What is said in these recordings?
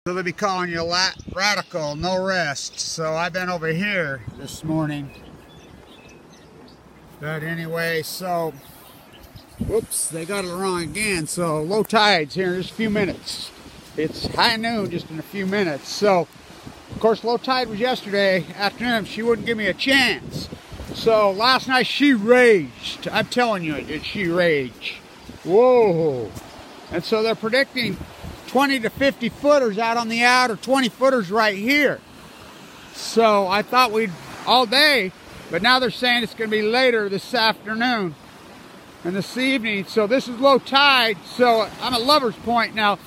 So they'll be calling you radical, no rest. So I've been over here this morning. But anyway, so, whoops, they got it wrong again. So low tides here in just a few minutes. It's high noon just in a few minutes. So, of course, low tide was yesterday afternoon. She wouldn't give me a chance. So last night she raged. I'm telling you, did she rage? Whoa. And so they're predicting 20 to 50 footers out on the outer, 20 footers right here. So I thought we'd all day, but now they're saying it's going to be later this afternoon and this evening. So this is low tide. So I'm at Lover's Point now.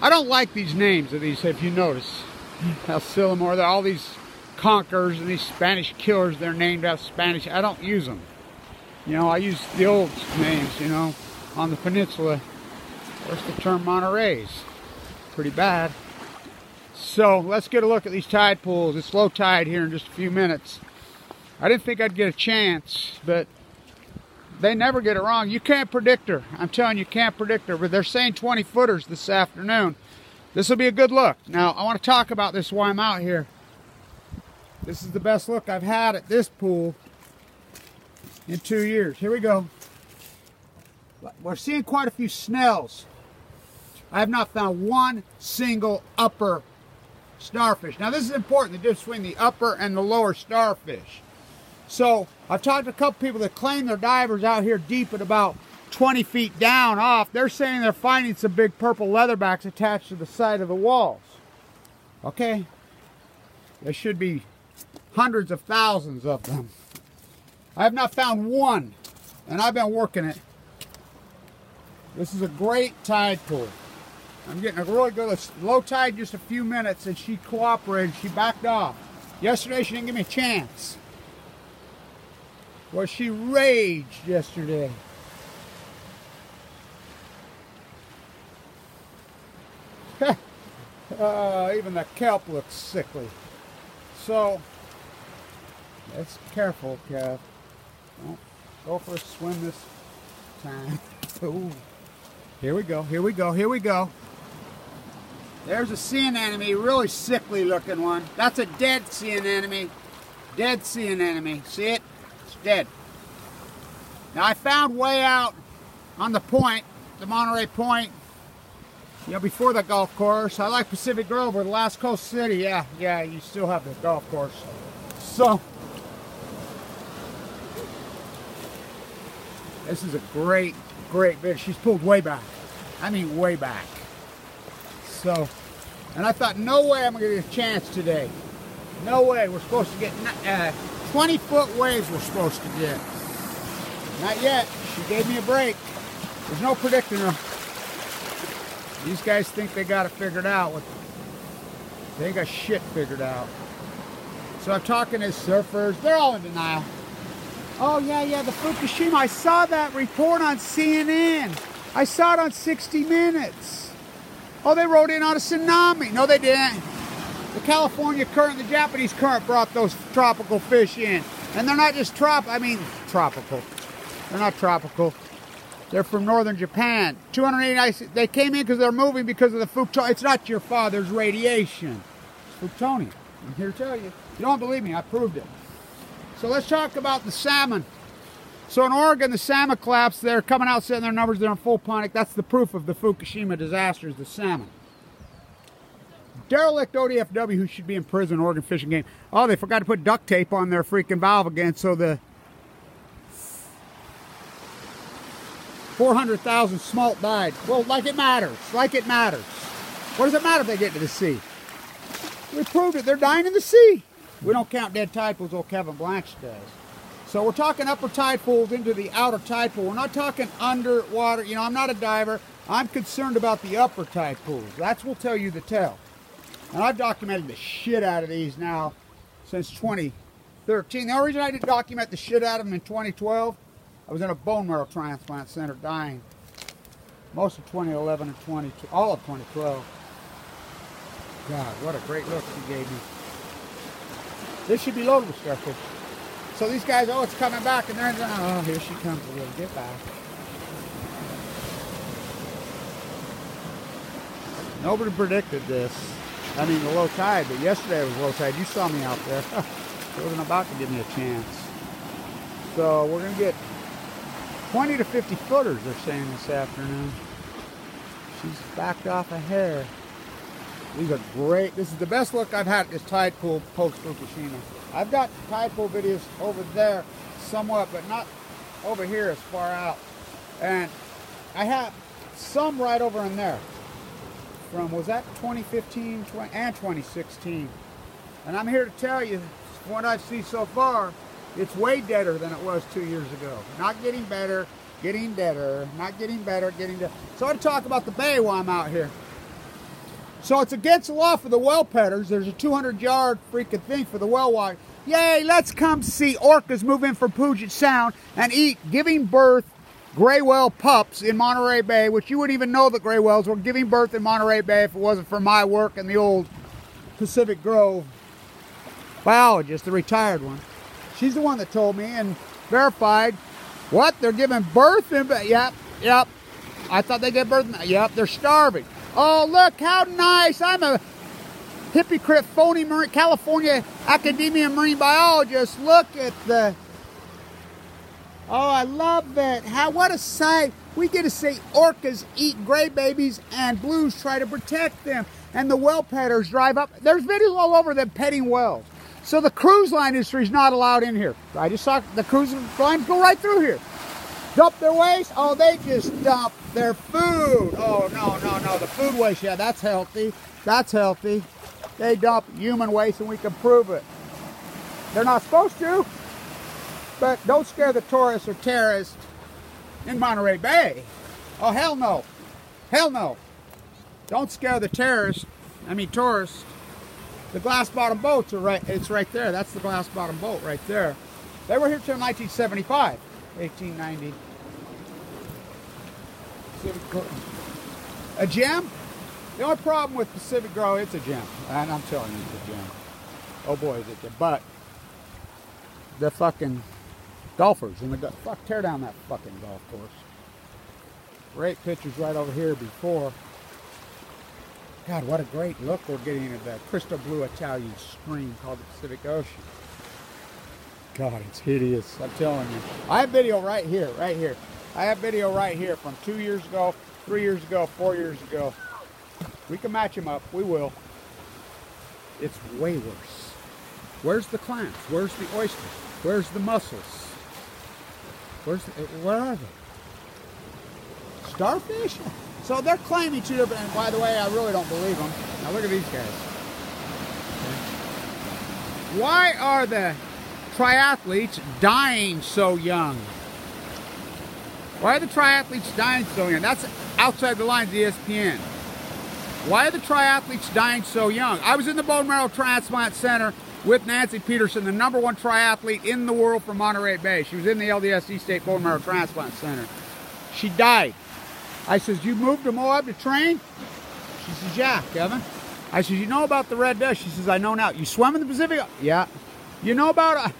I don't like these names of these, if you notice how silly more. They're all these conquerors and these Spanish killers. They're named after Spanish. I don't use them. You know, I use the old names, you know, on the peninsula. What's the term? Monterey's. Pretty bad. So let's get a look at these tide pools. It's low tide here in just a few minutes. I didn't think I'd get a chance, but they never get it wrong. You can't predict her. I'm telling you, you can't predict her. But they're saying 20 footers this afternoon. This will be a good look. Now, I want to talk about this while I'm out here. This is the best look I've had at this pool in 2 years. Here we go. We're seeing quite a few snells. I have not found one single upper starfish. Now this is important, the difference between the upper and the lower starfish. So I've talked to a couple people that claim they're divers out here deep at about 20 feet down off. They're saying they're finding some big purple leatherbacks attached to the side of the walls. Okay, there should be hundreds of thousands of them. I have not found one, and I've been working it. This is a great tide pool. I'm getting a really good low tide, just a few minutes, and she cooperated. She backed off. Yesterday, she didn't give me a chance. Well, she raged yesterday. Even the kelp looks sickly. So, let's be careful, Kev. Don't go for a swim this time. Ooh. Here we go, here we go, here we go. There's a sea anemone, really sickly looking one. That's a dead sea anemone. Dead sea anemone. See it? It's dead. Now I found way out on the point, the Monterey Point, you know, before the golf course. I like Pacific Grove or the last coast city. Yeah, you still have the golf course. So, this is a great fish. She's pulled way back. I mean, way back. So, and I thought, no way I'm going to get a chance today. No way. We're supposed to get 20-foot waves we're supposed to get. Not yet. She gave me a break. There's no predicting her. These guys think they got it figured out. They ain't got shit figured out. So I'm talking to surfers. They're all in denial. Oh, yeah, the Fukushima. I saw that report on CNN. I saw it on 60 Minutes. Oh, they wrote in on a tsunami. No, they didn't. The California current, the Japanese current brought those tropical fish in. And they're not just tropical. They're not tropical. They're from northern Japan. 280, they came in because they're moving because of the Fukushima. It's not your father's radiation. It's plutonium. I'm here to tell you. You don't believe me, I proved it. So let's talk about the salmon. So in Oregon, the salmon collapsed. They're coming out saying their numbers, they're in full panic. That's the proof of the Fukushima disaster, is the salmon. Derelict ODFW, who should be in prison, Oregon fishing game. Oh, they forgot to put duct tape on their freaking valve again, so the 400,000 smolt died. Well, like it matters. Like it matters. What does it matter if they get to the sea? We proved it. They're dying in the sea. We don't count dead tide pools, old Kevin Blanch does. So we're talking upper tide pools into the outer tide pool. We're not talking underwater. You know, I'm not a diver. I'm concerned about the upper tide pools. That's what will tell you the tale. And I've documented the shit out of these now since 2013. The only reason I didn't document the shit out of them in 2012, I was in a bone marrow transplant center dying. Most of 2011 and all of 2012. God, what a great look she gave me. This should be loaded with starfish. So these guys, oh, it's coming back, and they're, oh, here she comes a little, get back. Nobody predicted this. I mean the low tide, but yesterday was low tide. You saw me out there. It wasn't about to give me a chance. So we're going to get 20 to 50 footers, they're saying, this afternoon. She's backed off a hair. These are great. This is the best look I've had at this tide pool post Fukushima. I've got tide pool videos over there somewhat, but not over here as far out. And I have some right over in there. From, was that 2015 and 2016? And I'm here to tell you, from what I've seen so far, it's way deader than it was 2 years ago. Not getting better, getting deader. Not getting better, getting deader. So I want to talk about the bay while I'm out here. So it's against the law for the whale petters. There's a 200-yard freaking thing for the whale watch. Yay, let's come see orcas move in from Puget Sound and eat giving birth gray whale pups in Monterey Bay, which you wouldn't even know that gray whales were giving birth in Monterey Bay if it wasn't for my work in the old Pacific Grove biologist, the retired one. She's the one that told me and verified. What? They're giving birth in... Yep. I thought they gave birth in... Yep, they're starving. Oh, look, how nice. I'm a hypocrite, phony California academia marine biologist. Look at the... Oh, I love that. What a sight. We get to see orcas eat gray babies and blues try to protect them. And the whale petters drive up. There's videos all over them petting whales. So the cruise line industry is not allowed in here. I just saw the cruise lines go right through here. Dump their waste? Oh, they just dump their food. Oh, no. The food waste, yeah, that's healthy. That's healthy. They dump human waste and we can prove it. They're not supposed to. But don't scare the tourists or terrorists in Monterey Bay. Oh, hell no. Hell no. Don't scare the tourists. The glass bottom boats are right, it's right there. That's the glass bottom boat right there. They were here till 1975, 1890. A gem? The only problem with Pacific Grove, it's a gem. And I'm telling you, it's a gem. Oh boy, is it a gem. But the fucking golfers and the fuck, tear down that fucking golf course. Great pictures right over here before. God, what a great look we're getting at that crystal blue Italian stream called the Pacific Ocean. God, it's hideous. I'm telling you. I have video right here. I have video right here from 2 years ago, 3 years ago, 4 years ago. We can match them up. We will. It's way worse. Where's the clams? Where's the oysters? Where's the mussels? Where are they? Starfish? So they're claiming two different, and by the way, I really don't believe them. Now look at these guys. Why are the triathletes dying so young? Why are the triathletes dying so young? That's outside the lines of ESPN. Why are the triathletes dying so young? I was in the bone marrow transplant center with Nancy Peterson, the #1 triathlete in the world from Monterey Bay. She was in the LDSC State Bone Marrow Transplant Center. She died. I says, you moved to Moab to train? She says, yeah, Kevin. I says, you know about the red dust? She says, I know now. You swim in the Pacific? Yeah. You know about it?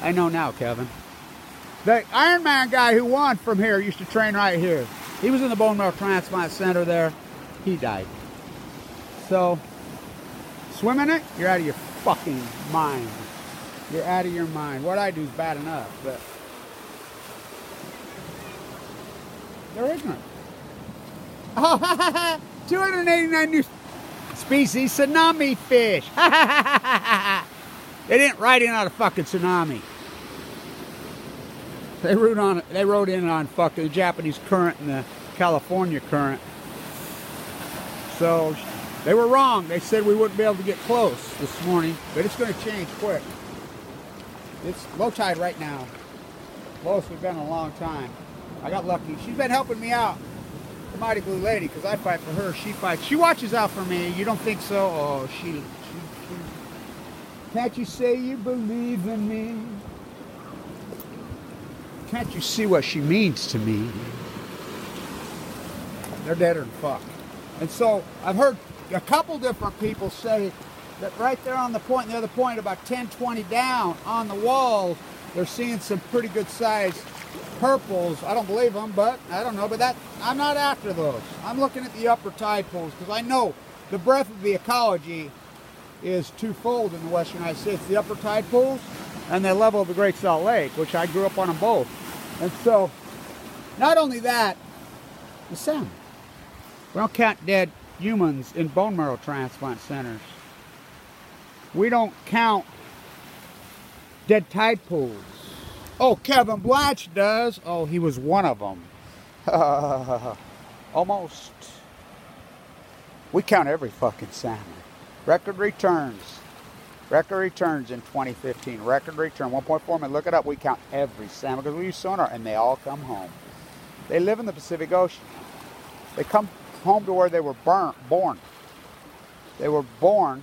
I know now, Kevin. The Ironman guy who won from here used to train right here. He was in the Bone Marrow Transplant Center there. He died. So, swimming it? You're out of your fucking mind. You're out of your mind. What I do is bad enough, but they're ignorant. Oh, 289 new species tsunami fish. They didn't write in on a fucking tsunami. They wrote in on fucking the Japanese current and the California current. So they were wrong. They said we wouldn't be able to get close this morning, but it's going to change quick. It's low tide right now. Lowest we've been in a long time. I got lucky. She's been helping me out. The mighty blue lady, because I fight for her. She fights. She watches out for me. You don't think so? Oh, she. Can't you say you believe in me? Can't you see what she means to me? They're deader than fuck. And so I've heard a couple different people say that right there on the point and the other point, about 10, 20 down on the wall, they're seeing some pretty good sized purples. I don't believe them, but I don't know. But that I'm not after those. I'm looking at the upper tide pools because I know the breadth of the ecology is twofold in the western United States. The upper tide pools and the level of the Great Salt Lake, which I grew up on them both. And so, not only that, the salmon. We don't count dead humans in bone marrow transplant centers. We don't count dead tide pools. Oh, Kevin Blanch does. Oh, he was one of them. Almost. We count every fucking salmon. Record returns. Record returns in 2015. Record return, 1.4 million. Look it up. We count every salmon because we use sonar and they all come home. They live in the Pacific Ocean. They come home to where they were born. They were born